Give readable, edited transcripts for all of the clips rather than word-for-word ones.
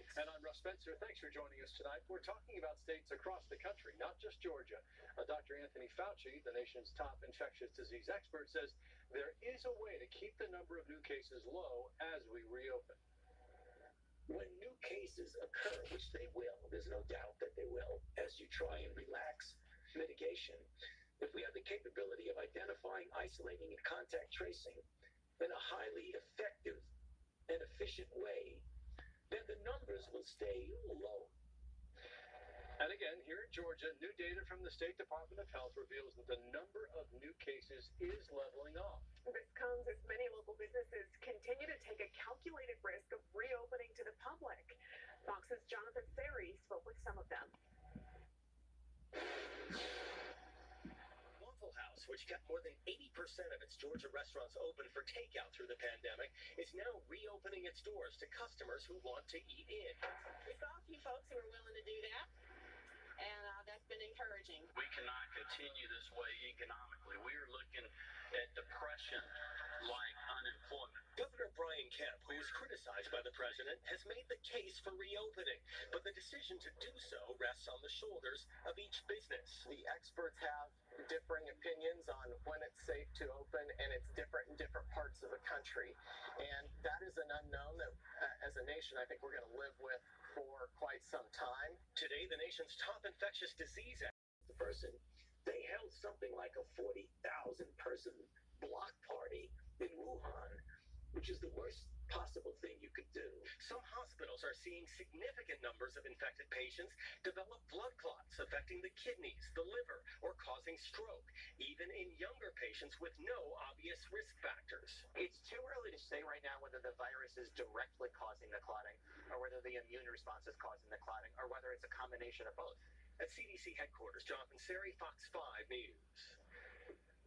Thanks. And I'm Russ Spencer. Thanks for joining us tonight. We're talking about states across the country, not just Georgia. Dr. Anthony Fauci, the nation's top infectious disease expert, says there is a way to keep the number of new cases low as we reopen. When new cases occur, which they will, there's no doubt that they will, as you try and relax mitigation, if we have the capability of identifying, isolating, and contact tracing in a highly effective and efficient way, then the numbers will stay low. And again, here in Georgia, new data from the State Department of Health reveals that the number of new cases is leveling off. This comes as many local businesses continue to take a calculated risk of reopening to the public. Fox's Jonathan Ferry spoke with some of them. Waffle House, which kept more than 80% of its Georgia restaurants open for takeout through the pandemic, is now reopening its doors to customers who want to eat in. We saw a few folks who were willing to do that, and that's been encouraging. We cannot continue this way economically. We are looking at depression like unemployment. Governor Brian Kemp, who was criticized by the president, has made the case for reopening, but the decision to do so rests on the shoulders of each business. The experts have differing opinions on when it's safe to open, and it's different in different parts of the country. And that is an unknown that, as a nation, I think we're going to live with for quite some time. Today, the nation's top infectious disease person, they held something like a 40,000 person block party in Wuhan, which is the worst possible thing you could do. Some hospitals are seeing significant numbers of infected patients develop blood clots affecting the kidneys, the liver, or causing stroke, even in younger patients with no obvious risk factors. It's too early to say right now whether the virus is directly causing the clotting, or whether the immune response is causing the clotting, or whether it's a combination of both. At CDC headquarters, Jonathan Ferry, Fox 5 News.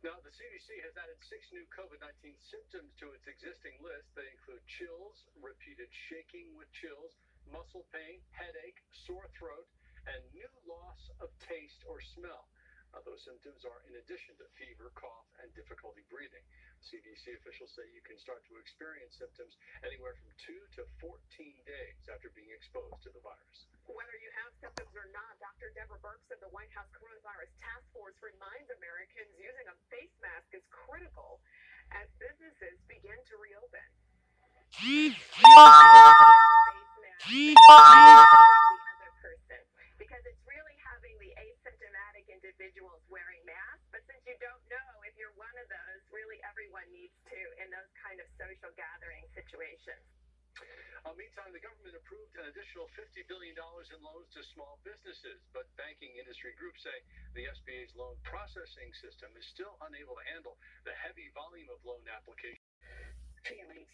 Now, the CDC has added 6 new COVID-19 symptoms to its existing list. They include chills, repeated shaking with chills, muscle pain, headache, sore throat, and new loss of taste or smell. Those symptoms are in addition to fever, cough, and difficulty breathing. CDC officials say you can start to experience symptoms anywhere from 2 to 14 days after being exposed to the virus. Whether you have symptoms or not, Dr. Deborah Birx of the White House Coronavirus Task Force reminds Americans using a face mask is critical as businesses begin to reopen. Because it's really having the asymptomatic individuals wearing masks, but since you don't know if you're one of those, really everyone needs to in those kind of social gathering situations. Meantime, the government approved an additional $50 billion in loans to small businesses, but banking industry groups say the SBA's loan processing system is still unable to handle the heavy volume of loan applications. Feelings,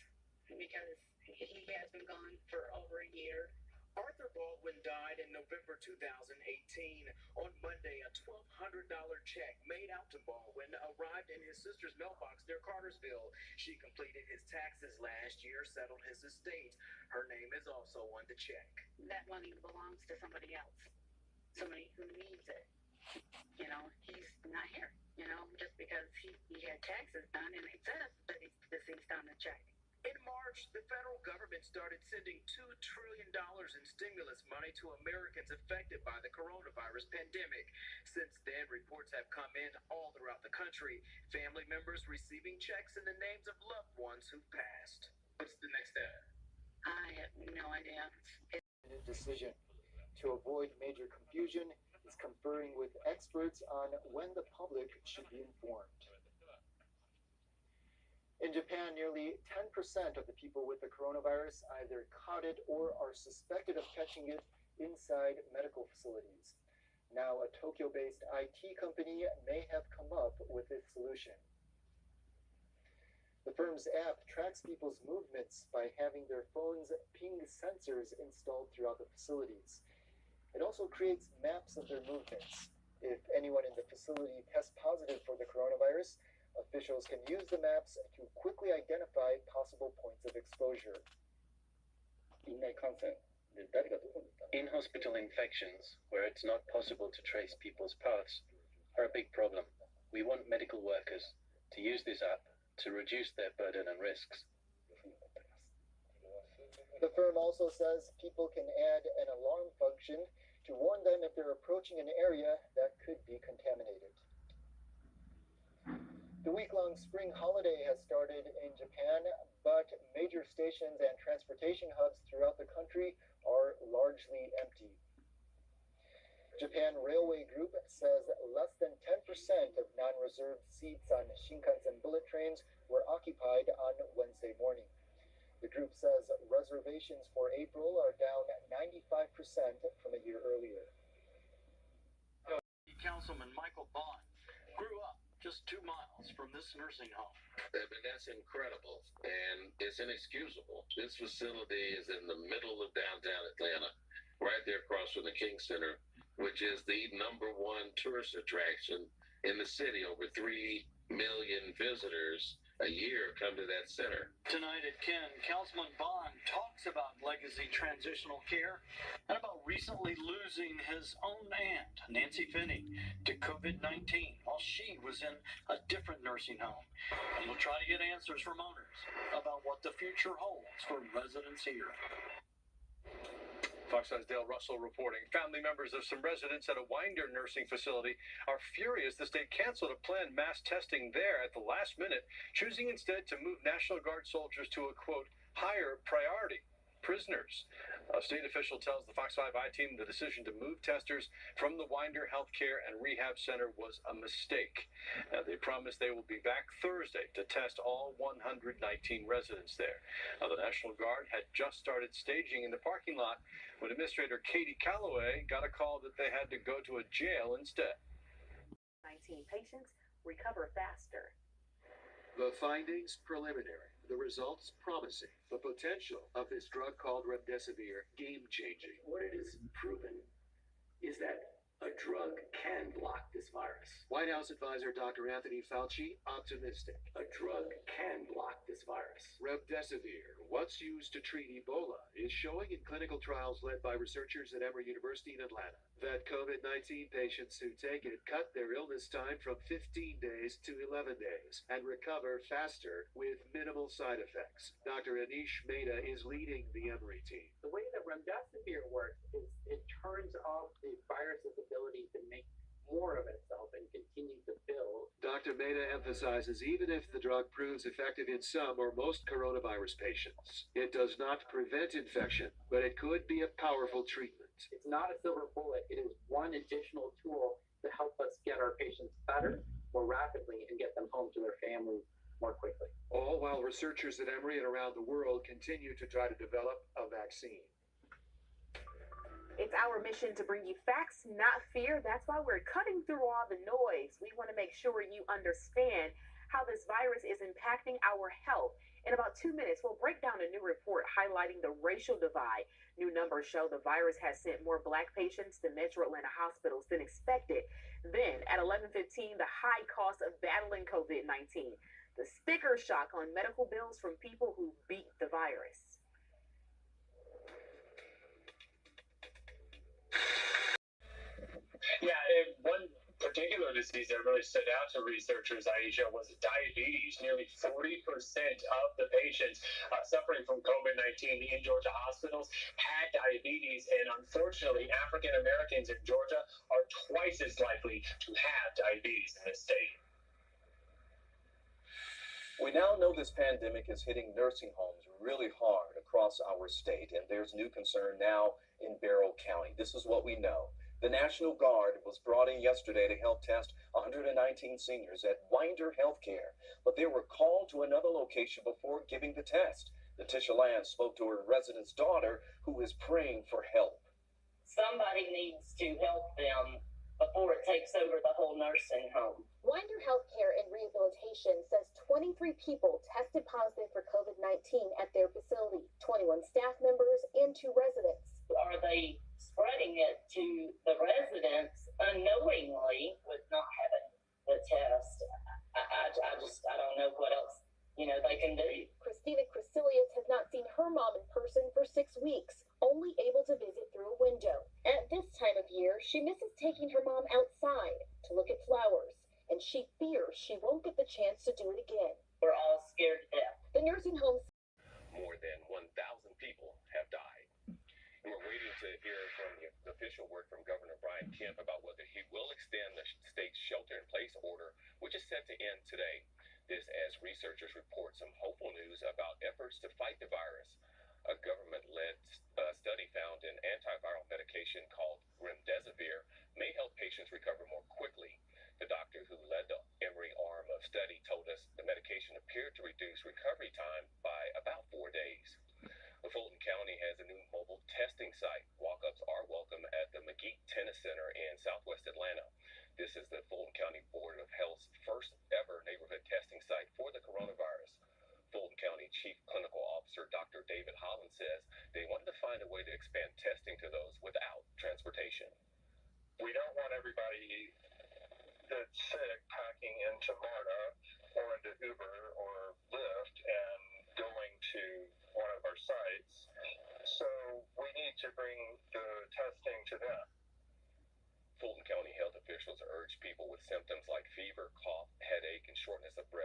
because he has been gone for over a year. Arthur Baldwin died in November 2018. On Monday, a $1,200 check made out to Baldwin arrived in his sister's mailbox near Cartersville. She completed his taxes last year, settled his estate. Her name is also on the check. That money belongs to somebody else, somebody who needs it. You know, he's not here, you know, just because he had taxes done and it says that he's deceased on the check. In March, the federal government started sending $2 trillion in stimulus money to Americans affected by the coronavirus pandemic. Since then, reports have come in all throughout the country, family members receiving checks in the names of loved ones who passed. What's the next step? I have no idea. Decision. To avoid major confusion, is conferring with experts on when the public should be informed. In Japan, nearly 10% of the people with the coronavirus either caught it or are suspected of catching it inside medical facilities. Now, a Tokyo-based IT company may have come up with a solution. The firm's app tracks people's movements by having their phones ping sensors installed throughout the facilities. It also creates maps of their movements. If anyone in the facility tests positive for the coronavirus, officials can use the maps to quickly identify possible points of exposure. In-hospital infections, where it's not possible to trace people's paths, are a big problem. We want medical workers to use this app to reduce their burden and risks. The firm also says people can add an alarm function to warn them if they're approaching an area that could be contaminated. The week-long spring holiday has started in Japan, but major stations and transportation hubs throughout the country are largely empty. Japan Railway Group says less than 10% of non-reserved seats on Shinkansen bullet trains were occupied on Wednesday morning. The group says reservations for April are down 95% from a year earlier. Councilman Michael Bond grew up just 2 miles from this nursing home. I mean, that's incredible, and it's inexcusable. This facility is in the middle of downtown Atlanta, right there across from the King Center, which is the #1 tourist attraction in the city. Over 3 million visitors a year come to that center. Tonight at Ken, Councilman Bond talks about legacy transitional care and about recently losing his own aunt, Nancy Finney, to COVID-19 while she was in a different nursing home. And we'll try to get answers from owners about what the future holds for residents here. Fox 5's Dale Russell reporting. Family members of some residents at a Winder nursing facility are furious the state canceled a planned mass testing there at the last minute, choosing instead to move National Guard soldiers to a, quote, higher priority. Prisoners. A state official tells the Fox 5 I-Team the decision to move testers from the Winder Healthcare and Rehab Center was a mistake. They promise they will be back Thursday to test all 119 residents there. The National Guard had just started staging in the parking lot when Administrator Katie Calloway got a call that they had to go to a jail instead. 19 patients recover faster. The findings preliminary. The results promising. The potential of this drug called remdesivir game-changing. What it is proven is that a drug can block this virus. White House advisor Dr. Anthony Fauci optimistic. A drug can block this virus. Remdesivir, once used to treat Ebola, is showing in clinical trials led by researchers at Emory University in Atlanta that COVID-19 patients who take it cut their illness time from 15 days to 11 days and recover faster with minimal side effects. Dr. Anish Mehta is leading the Emory team. The way that remdesivir works is it turns off the virus's ability to make more of itself and continue to build. Dr. Mehta emphasizes even if the drug proves effective in some or most coronavirus patients, it does not prevent infection, but it could be a powerful treatment. It's not a silver bullet. It is one additional tool to help us get our patients better more rapidly and get them home to their families more quickly. All while researchers at Emory and around the world continue to try to develop a vaccine. It's our mission to bring you facts, not fear. That's why we're cutting through all the noise. We want to make sure you understand how this virus is impacting our health. In about 2 minutes, we'll break down a new report highlighting the racial divide. New numbers show the virus has sent more Black patients to Metro Atlanta hospitals than expected. Then, at 11:15, the high cost of battling COVID-19. The sticker shock on medical bills from people who beat the virus. Yeah, one particular disease that really stood out to researchers, Aisha, was diabetes. Nearly 40% of the patients suffering from COVID-19 in Georgia hospitals had diabetes, and unfortunately, African Americans in Georgia are twice as likely to have diabetes in this state. We now know this pandemic is hitting nursing homes really hard across our state, and there's new concern now in Barrow County. This is what we know. The National Guard was brought in yesterday to help test 119 seniors at Winder Healthcare, but they were called to another location before giving the test. Letitia Land spoke to her resident's daughter, who is praying for help. Somebody needs to help them before it takes over the whole nursing home. Winder Healthcare and Rehabilitation says 23 people tested positive for COVID-19 at their facility, 21 staff members and 2 residents. Are they spreading it to the residents unknowingly with not having the test? I don't know what else, they can do. Christina Crecilius has not seen her mom in person for 6 weeks, only able to visit through a window. At this time of year, she misses taking her mom outside to look at flowers, and she fears she won't get the chance to do it again. We're all scared to death. The nursing home. More than 1,000 people have official word from Governor Brian Kemp about whether he will extend the state's shelter-in-place order, which is set to end today. This as researchers report some hopeful news about efforts to fight the virus. A government-led study found an antiviral medication called remdesivir may help patients recover more quickly. The doctor who led the Emory arm of study told us the medication appeared to reduce recovery time by about 4 days. Fulton County has a new mobile testing site. Walk-ups are welcome at the McGee Tennis Center in southwest Atlanta. This is the Fulton County Board of Health's first ever neighborhood testing site for the coronavirus. Fulton County Chief Clinical Officer Dr. David Holland says they wanted to find a way to expand testing to those without transportation. We don't want everybody that's sick packing into MARTA or into Uber or Lyft and going to one of our sites. So we need to bring the testing to them. Fulton County health officials urge people with symptoms like fever, cough, headache, and shortness of breath